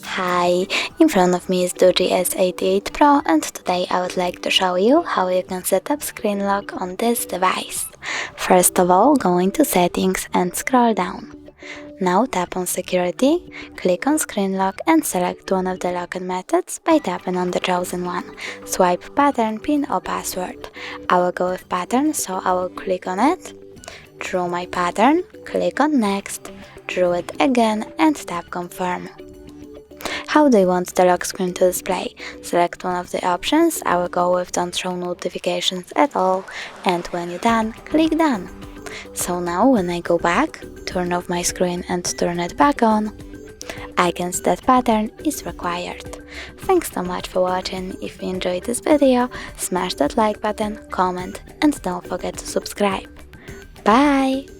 Hi, in front of me is DOOGEE S88 Pro, and today I would like to show you how you can set up screen lock on this device. First of all, go into settings and scroll down. Now tap on security, click on screen lock and select one of the locking methods by tapping on the chosen one. Swipe pattern, pin or password. I will go with pattern, so I will click on it, draw my pattern, click on next, draw it again and tap confirm. How do you want the lock screen to display? Select one of the options. I will go with don't show notifications at all, and when you're done, click done. So now when I go back, turn off my screen and turn it back on, I can see that pattern is required. Thanks so much for watching. If you enjoyed this video, smash that like button, comment and don't forget to subscribe. Bye!